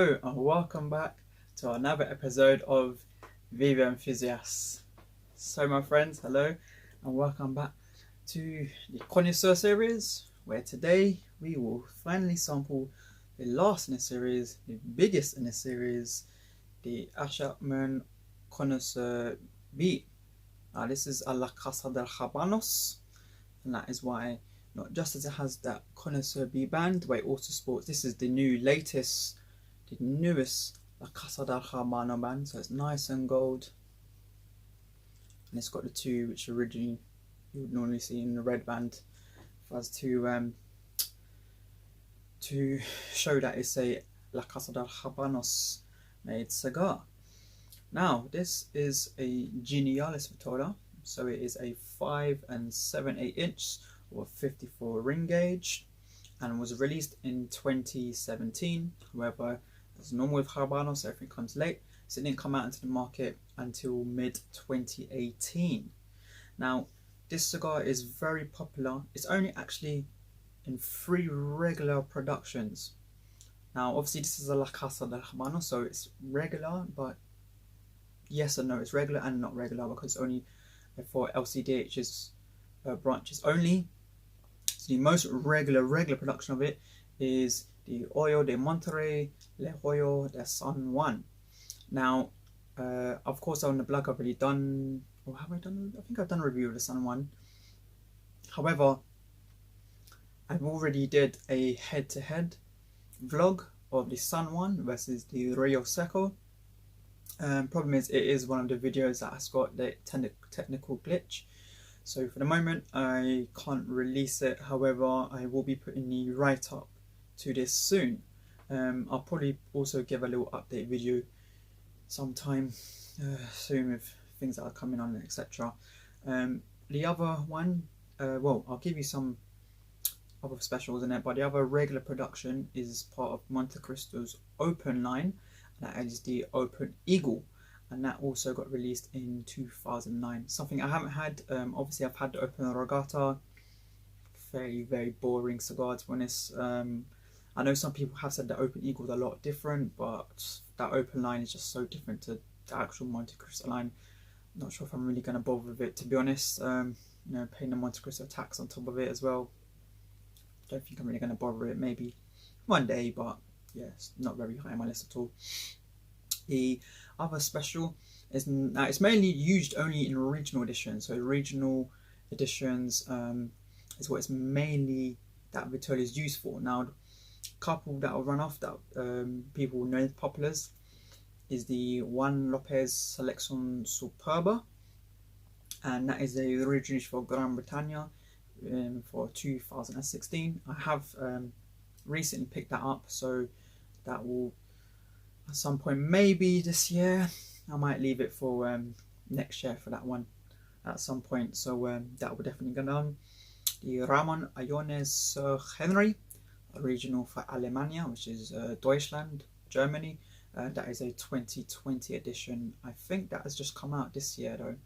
Hello and welcome back to another episode of Viva Enthusiast. So my friends, hello and welcome back to the Connoisseur series, where today we will finally sample the last in the series, the biggest in the series, the H.Upmann Connossieur B. Now this is a La Casa del Habanos, and that is why, not just as it has that Connoisseur B band, but it also sports, this is the newest La Casa del Habano band, so it's nice and gold, and it's got the two which originally you would normally see in the red band, for us to show that it's a La Casa del Habanos made cigar. Now this is a Genialis Vitola, so it is a 5 7/8 inch or 54 ring gauge, and was released in 2017. However, as normal with Habanos, everything comes late, so it didn't come out into the market until mid 2018. Now this cigar is very popular. It's only actually in 3 regular productions. Now obviously this is a La Casa del Habano, so it's regular, but yes and no, it's regular and not regular because it's only for LCDH's branches only. So the most regular production of it is the Hoyo de Monterrey, Le Hoyo de San Juan. Now, of course, on the blog I've already done, or have I done? I think I've done a review of the San Juan. However, I've already did a head-to-head vlog of the San Juan versus the Rio Seco. Problem is, it is one of the videos that has got the technical glitch. So for the moment, I can't release it. However, I will be putting the write-up to this soon. I'll probably also give a little update video sometime soon with things that are coming on, etc. The other one, well, I'll give you some other specials in it, but the other regular production is part of Monte Cristo's Open line, and that is the Open Eagle, and that also got released in 2009. Something I haven't had. Obviously I've had the Open Regatta, very boring cigar, to be honest. I know some people have said the Open Eagle is a lot different, but that Open line is just so different to the actual Monte Cristo line. Not sure if I'm really going to bother with it, to be honest. You know, paying the Monte Cristo tax on top of it as well. Don't think I'm really going to bother with it. Maybe one day, but yeah, it's not very high on my list at all. The other special is, now it's mainly used only in regional editions. So regional editions is what it's mainly, that Vitola is used for. Now, couple that will run off that people know as populars is the Juan Lopez Selección Superba, and that is a originally for Gran Bretaña for 2016. I have recently picked that up, so that will at some point, maybe this year, I might leave it for next year for that one at some point, so that will definitely go down. The Ramon Iones Sir Henry, original for Alemania, which is Deutschland, Germany. That is a 2020 edition. I think that has just come out this year though,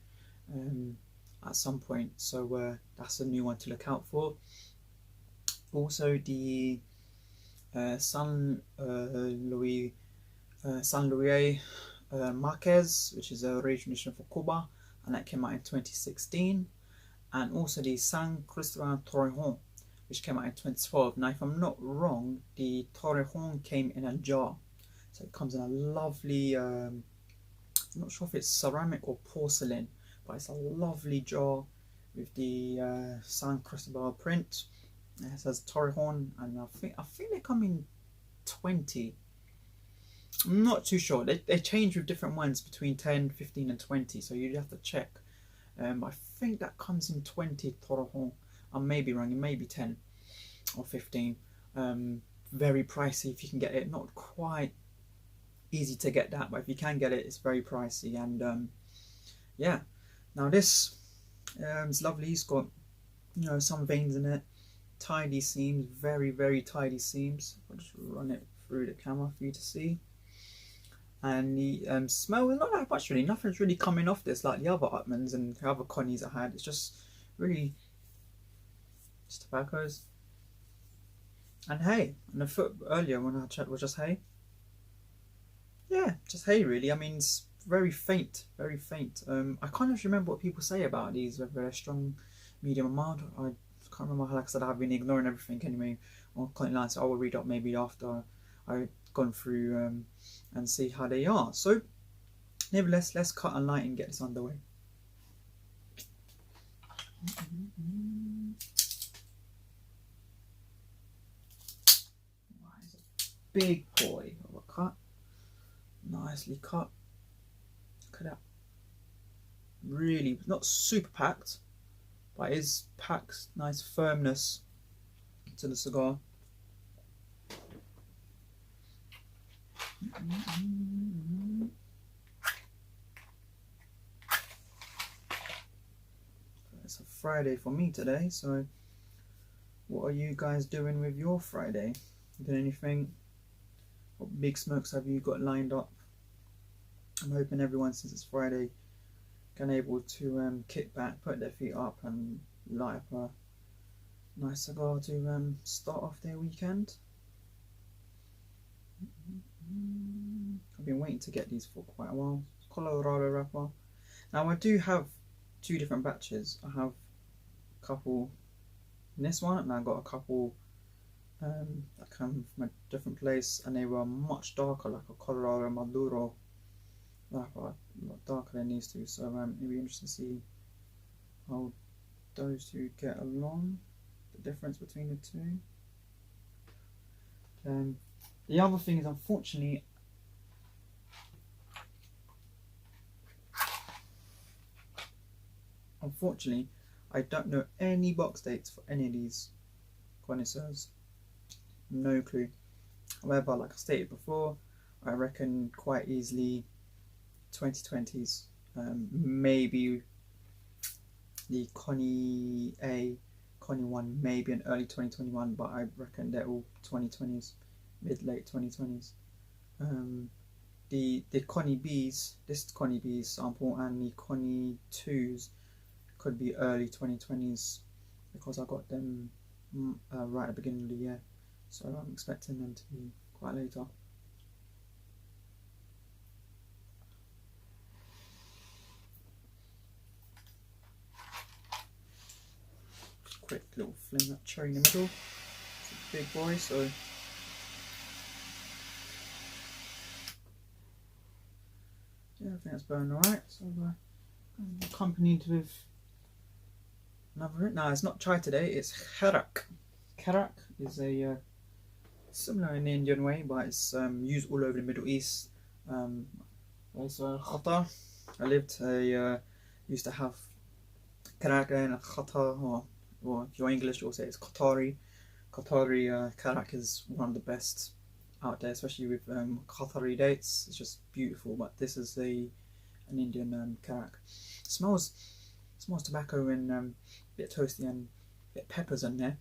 at some point, so that's a new one to look out for. Also the San Luis Marquez, which is a original edition for Cuba, and that came out in 2016. And also the San Cristobal Torrejon, which came out in 2012. Now, if I'm not wrong, the Torrejon came in a jar. So it comes in a lovely, I'm not sure if it's ceramic or porcelain, but it's a lovely jar with the San Cristobal print. It says Torrejon, and I think they come in 20. I'm not too sure. They change with different ones between 10, 15 and 20, so you have to check. I think that comes in 20 Torrejon. I may be wrong, it may be 10 or 15. Very pricey if you can get it. Not quite easy to get that, but if you can get it, it's very pricey. And yeah, now this is lovely. It's got, you know, some veins in it, tidy seams, very tidy seams. I'll just run it through the camera for you to see. And the smell is not that much really. Nothing's really coming off this like the other Upmanns and the other Connies I had. It's just really just tobaccos. And hay. And the foot earlier when I checked was just hay. Yeah, just hay really. I mean, it's very faint, very faint. I can't actually remember what people say about these, whether they're strong, medium, or mild. I can't remember. Like I said, I've been ignoring everything anyway on Connie Line, so I will read up maybe after I've gone through and see how they are. So, nevertheless, let's cut and light and get this underway. It's a big boy of a cut, nicely cut. Look at that. Really not super packed, but it is packed. Nice firmness to the cigar. It's a Friday for me today, so what are you guys doing with your Friday? Doing anything? What big smokes have you got lined up? I'm hoping everyone, since it's Friday, can able to kick back, put their feet up and light up a nice cigar to start off their weekend. I've been waiting to get these for quite a while. Colorado wrapper. Now I do have two different batches. I have a couple in this one, and I got a couple that come from a different place, and they were much darker, like a Colorado Maduro wrapper, a lot darker than these two. So it'll be interesting to see how those two get along, the difference between the two. The other thing is, unfortunately, I don't know any box dates for any of these connoisseurs. No clue. However, like I stated before, I reckon quite easily 2020s. Maybe the Connie A, Connie 1, maybe an early 2021, but I reckon they're all 2020s, mid-late 2020s. The Connie B's, this Connie B's sample, and the Connie 2s could be early 2020s because I got them right at the beginning of the year, so I'm expecting them to be quite later. Quick little fling that cherry in the middle. It's a big boy, so yeah, I think that's burning alright. So accompanied with another. No, it's not chai today. It's kherak. Kherak is a similar in the Indian way, but it's used all over the Middle East. Also Qatar. Used to have kherak and Qatar, or if you're English, you'll say it's Qatari. Qatari kherak is one of the best out there, especially with Qatari dates. It's just beautiful. But this is an Indian kherak. Smells tobacco and a bit toasty and a bit peppers in there.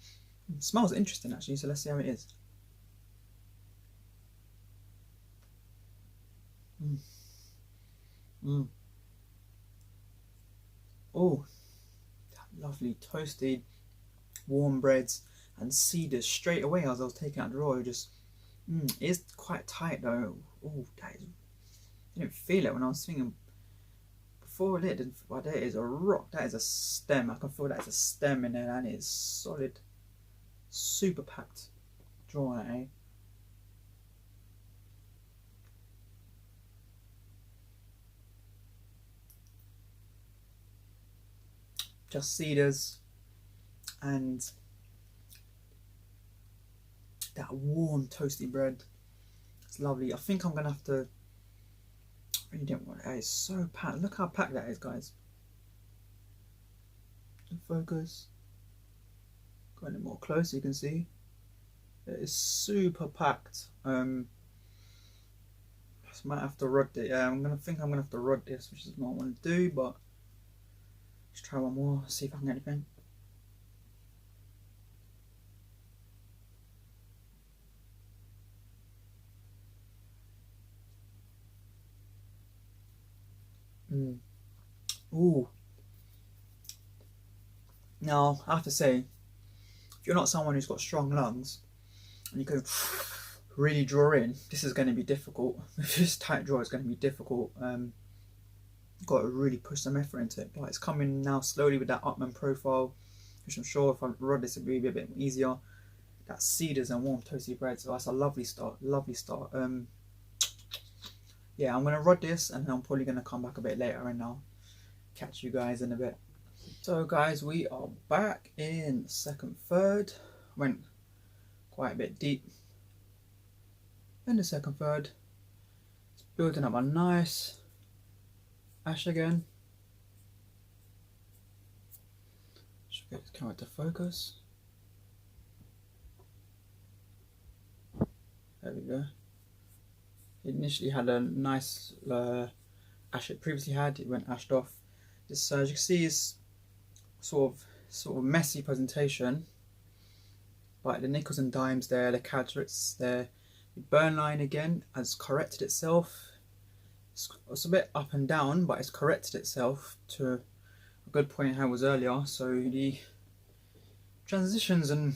It smells interesting actually, so let's see how it is. Oh, that lovely toasted warm breads and cedars straight away as I was taking out the raw. Just it's quite tight though. Oh, I didn't feel it when I was swinging before it. But there is a rock. That is a stem. I can feel that is a stem in there, and it's solid, super packed draw, eh? Just cedars and that warm toasty bread. It's lovely. I think I'm gonna have to. I really don't want it. It's so packed. Look how packed that is, guys. The focus. Going a bit more close, you can see. It is super packed. I might have to rod it. Yeah, I'm gonna have to rod this, which is not what I want to do, but let's try one more, see if I can get anything. Ooh. Now, I have to say, if you're not someone who's got strong lungs, and you go really draw in, this is going to be difficult. If this tight draw is going to be difficult. Got to really push some effort into it, but it's coming now slowly with that Upmann profile, which I'm sure if I rod this, it'll be a bit easier. That cedars and warm toasty bread, so that's a lovely start, lovely start. Yeah, I'm gonna rod this, and then I'm probably gonna come back a bit later, and I'll catch you guys in a bit. So guys, we are back in second third. Went quite a bit deep in the second third. It's building up a nice ash again. Should get this camera to focus. There we go. It initially had a nice ash it previously had. It went ashed off. This, as you can see, is sort of messy presentation. But the nickels and dimes there, the characteristics there. The burn line again has corrected itself. It's a bit up and down, but it's corrected itself to a good point how it was earlier. So the transitions and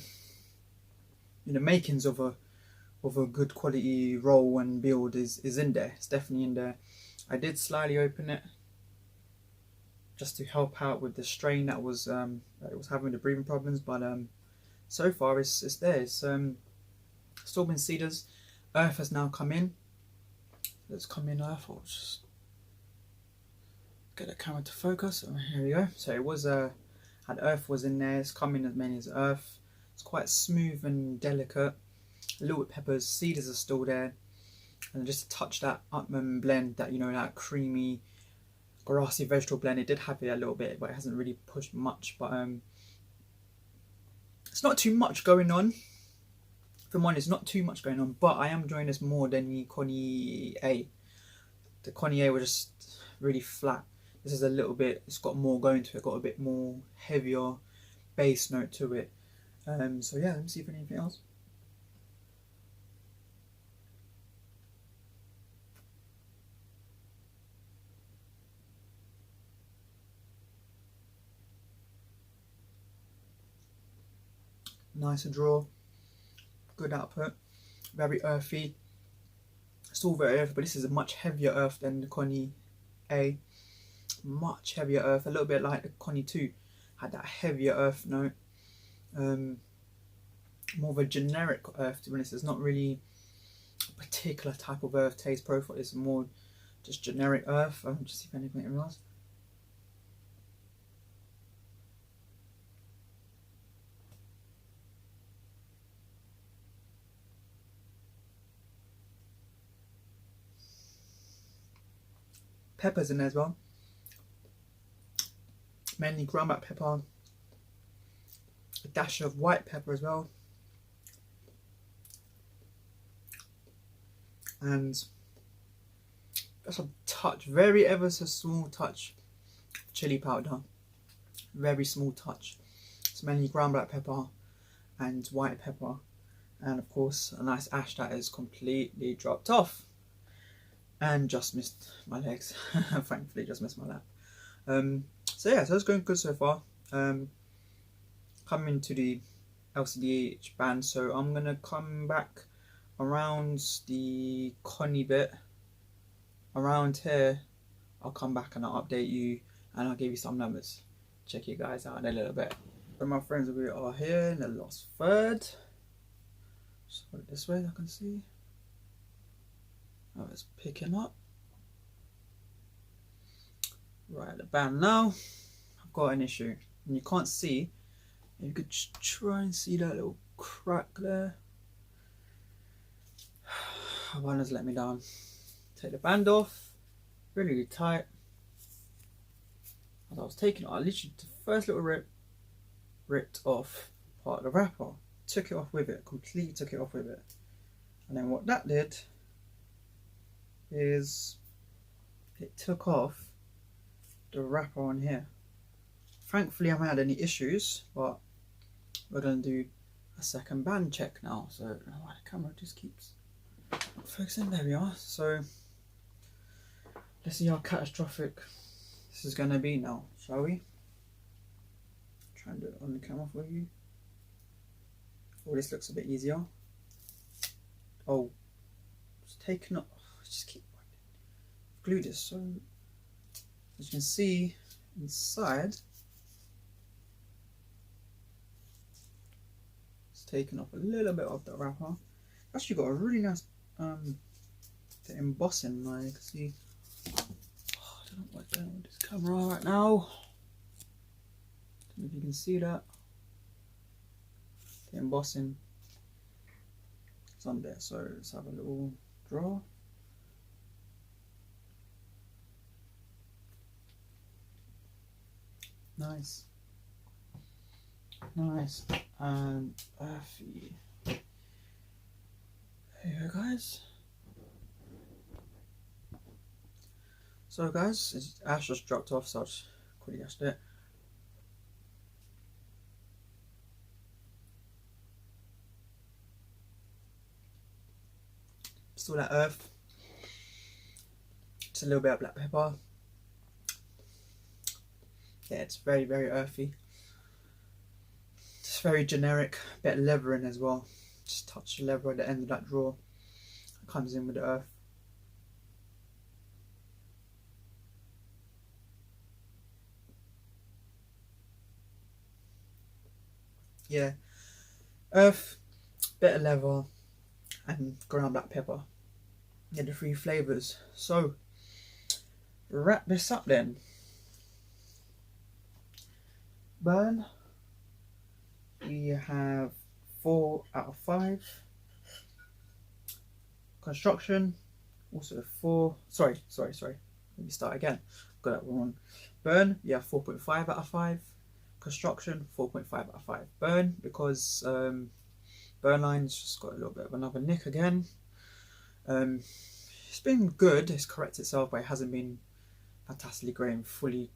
the makings of a good quality roll and build is in there. It's definitely in there. I did slightly open it just to help out with the strain that it was having the breathing problems, but so far it's there. It's still been cedars. Earth has now come in. Let's come in earth. I'll just get the camera to focus. Oh, here we go. So it was had earth was in there. It's coming as many as earth. It's quite smooth and delicate. A little bit peppers, cedars are still there, and just to touch that Upmann blend, that that creamy, grassy vegetable blend. It did have it a little bit, but it hasn't really pushed much. But it's not too much going on. For mine, it's not too much going on, but I am enjoying this more than the Connie A. The Connie A was just really flat. This is a little bit, it's got more going to it, got a bit more heavier bass note to it. So yeah, let me see if anything else. Nicer draw. Good output, very earthy, still very earthy, but this is a much heavier earth than the Connie A, much heavier earth, a little bit like the Connie 2, had that heavier earth note, more of a generic earth, to be honest. It's not really a particular type of earth taste profile, it's more just generic earth. Just see if anything else. Peppers in there as well, mainly ground black pepper, a dash of white pepper as well, and just a touch, very ever so small touch of chili powder, very small touch. It's mainly ground black pepper and white pepper, and of course a nice ash that is completely dropped off and just missed my legs. Thankfully just missed my lap. So yeah, so it's going good so far. Coming to the LCDH band, so I'm gonna come back around the Connie bit. Around here I'll come back and I'll update you and I'll give you some numbers. Check you guys out in a little bit. So my friends, we are here in the last third. Just put it this way, I can see. Oh, it's picking up. Right at the band now, I've got an issue. And you can't see, you could try and see that little crack there. One has let me down. Take the band off, really tight. As I was taking it, I literally, the first little ripped off part of the wrapper, took it off with it, completely took it off with it. And then what that did is it took off the wrapper on here. Thankfully I haven't had any issues, but we're going to do a second band check now. So the camera just keeps focusing. There we are. So let's see how catastrophic this is going to be now, shall we? Try and do it on the camera for you. Oh, this looks a bit easier. Oh, it's taken up. Just keep glued it. So as you can see inside, it's taken off a little bit of the wrapper. Actually got a really nice the embossing. I can see. Oh, I don't know what's going on with this camera right now. I don't know if you can see that. The embossing is on there. So let's have a little draw. Nice. Nice and earthy. There you go, guys. So guys, Ash just dropped off, so I'll just quickly ashed it. Still that earth. Just a little bit of black pepper. Yeah, it's very, very earthy. It's very generic, bit of leather in as well. Just touch the leather at the end of that drawer. It comes in with the earth. Yeah, earth, bit of leather, and ground black pepper. Yeah, the three flavours. So, wrap this up then. Burn. We have 4 out of 5. Construction, also 4. Sorry. Let me start again. Got that wrong. Burn, yeah, 4.5 out of 5. Construction, 4.5 out of 5. Burn, because burn line's just got a little bit of another nick again. It's been good. It's corrected itself, but it hasn't been fantastically great and fully.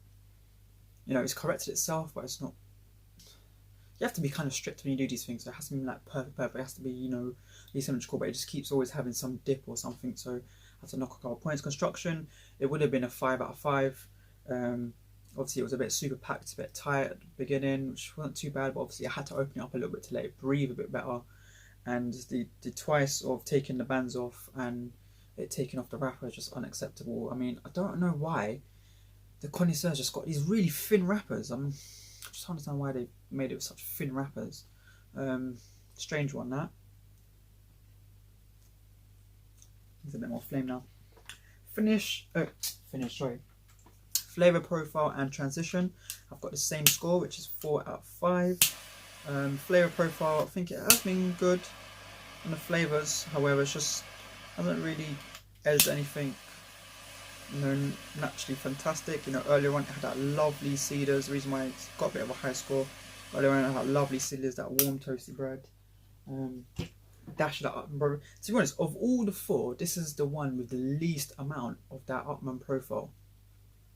You know, it's corrected itself, but it's not. You have to be kind of strict when you do these things. So it has to be like perfect. It has to be, you know, asymmetrical, but it just keeps always having some dip or something. So I have to knock a couple of points. Construction, it would have been a 5 out of 5. Obviously, it was a bit super packed, a bit tight at the beginning, which wasn't too bad. But obviously, I had to open it up a little bit to let it breathe a bit better. And the twice of taking the bands off and it taking off the wrapper is just unacceptable. I mean, I don't know why the Connoisseur just got these really thin wrappers. I just don't understand why they made it with such thin wrappers. Strange one, that. There's a bit more flame now. Sorry. Flavor profile and transition. I've got the same score, which is 4 out of 5. Flavor profile, I think it has been good. And the flavors, however, it's just hasn't really edged anything, you know, naturally fantastic. You know, earlier on it had that lovely cedars. The reason why it's got a bit of a high score. Earlier on it had lovely cedars, that warm toasty bread. Dash that Upmann, bro. To be honest, of all the 4, this is the one with the least amount of that Upmann profile.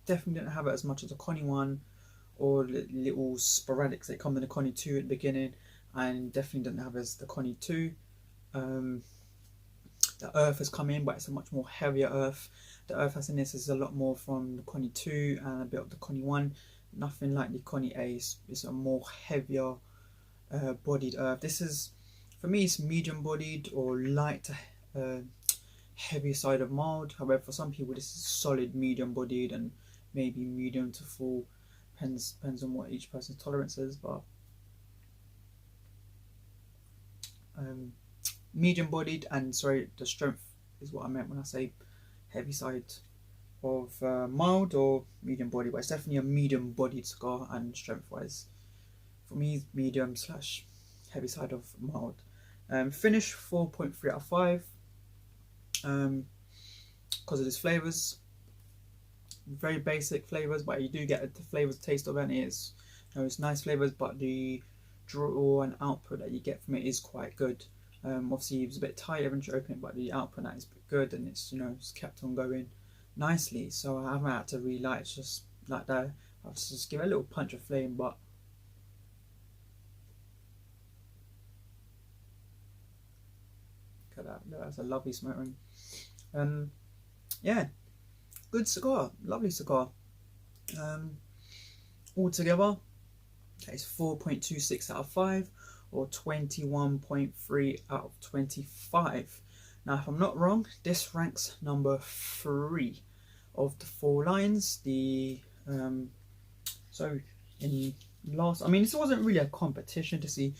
Definitely didn't have it as much as the Connie one, or the little sporadics that come in the Connie 2 at the beginning, and definitely didn't have as the Connie 2. The earth has come in, but it's a much more heavier earth. The earth has in this is a lot more from the Connie 2 and a bit of the Connie 1. Nothing like the Connie A. It's a more heavier bodied earth. This is, for me, it's medium bodied or light to heavy side of mild. However, for some people this is solid medium bodied and maybe medium to full. Depends on what each person's tolerance is, but medium bodied, and sorry, the strength is what I meant when I say heavy side of mild or medium body, but it's definitely a medium bodied cigar, and strength wise for me medium / heavy side of mild. Finish 4.3 out of 5 because of its flavors. Very basic flavors, but you do get the flavors taste of it, and it's, you know, it's nice flavors, but the draw and output that you get from it is quite good. Obviously it was a bit tight when you open it, but the output that is good, and it's, you know, it's kept on going nicely. So I haven't had to relight it just like that. I'll just give it a little punch of flame, but look at that, that's a lovely smoke ring. Yeah, good cigar, lovely cigar. Altogether, that is 4.26 out of 5, or 21.3 out of 25. Now, if I'm not wrong, this ranks number 3 of the 4 lines. So in last, I mean, this wasn't really a competition to see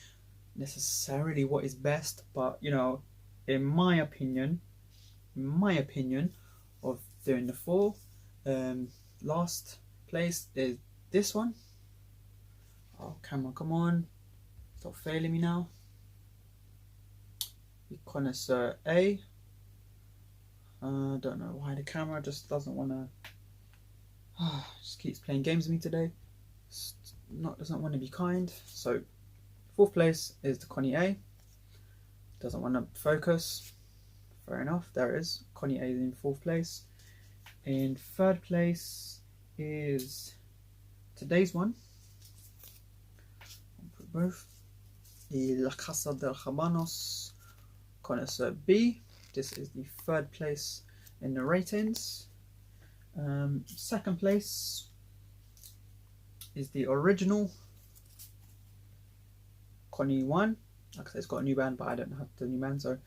necessarily what is best, but you know, in my opinion, of doing the 4, last place is this one. Oh, camera, come on, stop failing me now. The Connoisseur A. I don't know why the camera just doesn't want to. Just keeps playing games with me today. Doesn't want to be kind. So 4th place is the Connie A. Doesn't want to focus. Fair enough. There it is. Connie A is in 4th place. In 3rd place is today's one. I'll put both. The La Casa del Habanos Connoisseur B. This is the 3rd place in the ratings. 2nd place is the original Connie 1. Like I said, it's got a new band, but I don't have the new band, so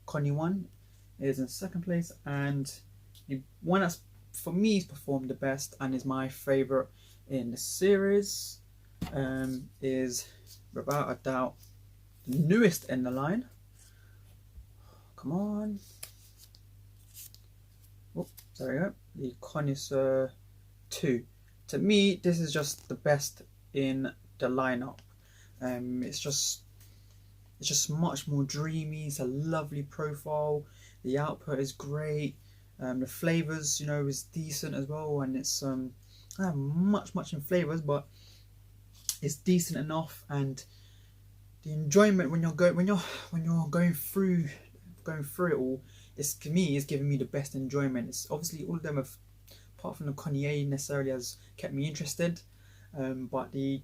Connie 1 is in 2nd place, and the one that's for me has performed the best and is my favourite in the series is without a doubt the newest in the line. Come on. Oh, there we go. The Connoisseur 2. To me, this is just the best in the lineup. It's just much more dreamy. It's a lovely profile. The output is great. The flavors, you know, is decent as well, and it's not much in flavors, but it's decent enough. And the enjoyment when you're going through it all, to me, is giving me the best enjoyment. It's obviously all of them have, apart from the Connie A, necessarily has kept me interested, but the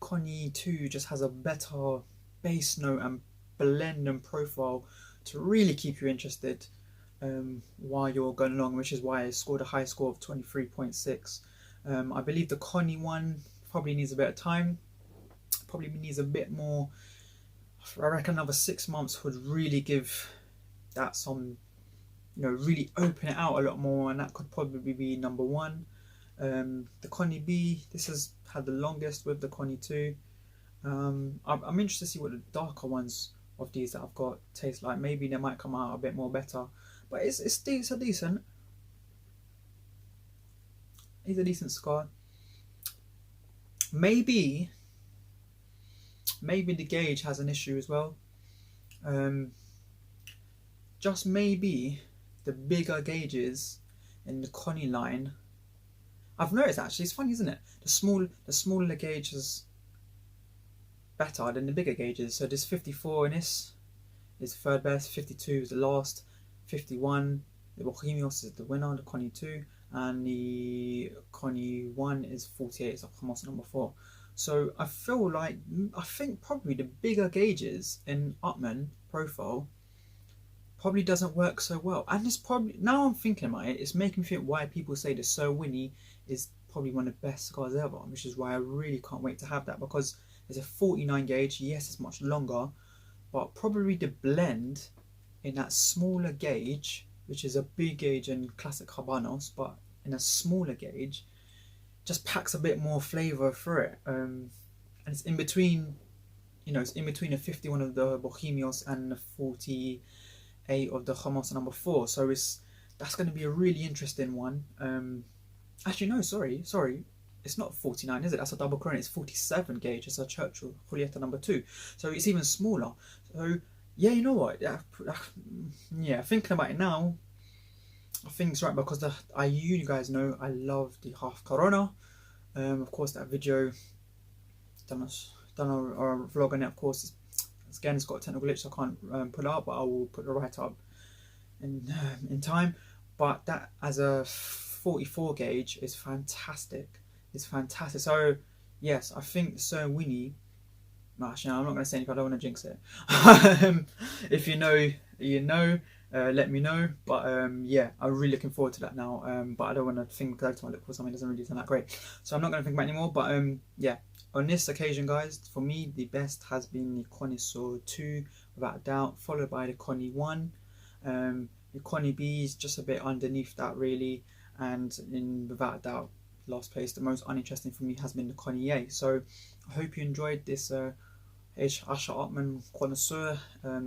Connie 2 just has a better bass note and blend and profile to really keep you interested while you're going along, which is why I scored a high score of 23.6. I believe the Connie 1 probably needs a bit of time, probably needs a bit more. I reckon another 6 months would really give that some, you know, really open it out a lot more, and that could probably be number 1. The Connie B, this has had the longest with the Connie 2. I'm interested to see what the darker ones of these that I've got taste like. Maybe they might come out a bit more better, but it's a decent cigar. Maybe the gauge has an issue as well. Just maybe the bigger gauges in the Connie line. I've noticed actually, it's funny, isn't it? The smaller gauge is better than the bigger gauges. So this 54 in this is 3rd best, 52 is the last, 51 the Bohemios is the winner, the Connie 2, and the Connie 1 is 48, so almost number 4. So I think probably the bigger gauges in Upmann profile probably doesn't work so well, and it's probably, now I'm thinking about it, it's making me think why people say the Sir Winnie is probably one of the best cigars ever, which is why I really can't wait to have that, because it's a 49 gauge. Yes, it's much longer, but probably the blend in that smaller gauge, which is a big gauge in classic Habanos, but in a smaller gauge, just packs a bit more flavour through it. And it's in between, you know, it's in between the 51 of the Bohemios and the 48 of the Habanos number 4. So that's going to be a really interesting one. Actually, no, sorry. It's not 49, is it? That's a double Corona. It's 47 gauge. It's a Churchill Julieta number 2. So it's even smaller. So yeah, you know what? Yeah, thinking about it now, I think it's right, because you guys know I love the half Corona. Of course, that video done a vlog on it. Of course, it's got a technical glitch, so I can't put it up, but I will put the write up in time. But that as a 44 gauge is fantastic. It's fantastic. So yes, I think Sir Winnie. No, actually, no, I'm not going to say anything. I don't want to jinx it. If you know, you know. Let me know. But yeah, I'm really looking forward to that now. But I don't want to think, because every time I look for something, it doesn't really sound that great. So I'm not going to think about it anymore. But yeah, on this occasion, guys, for me, the best has been the Connoisseur 2, without a doubt, followed by the Connie 1. Your Connie B is just a bit underneath that really, and without doubt, last place, the most uninteresting for me has been the Connie A. So I hope you enjoyed this H.Upmann Connossieur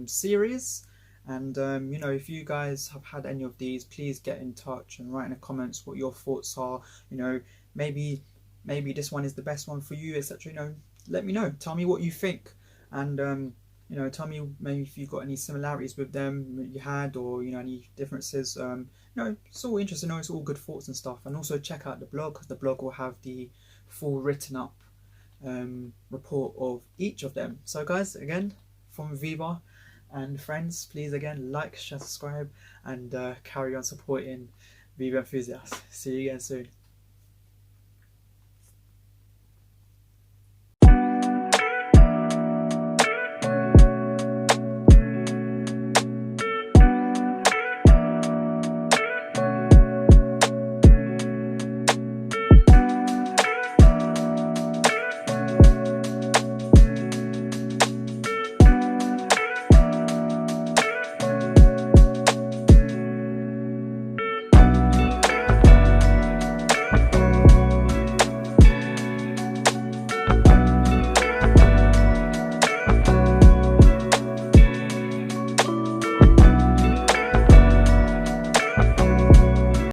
series. And you know, if you guys have had any of these, please get in touch and write in the comments what your thoughts are. You know, maybe this one is the best one for you, etc. You know, let me know. Tell me what you think, and you know, tell me maybe if you've got any similarities with them you had, or you know, any differences. You know, it's all interesting. It's all good thoughts and stuff. And also check out the blog, because the blog will have the full written up report of each of them. So guys, again, from Viva and friends, please again like, share, subscribe, and carry on supporting Viva Enthusiast. See you again soon.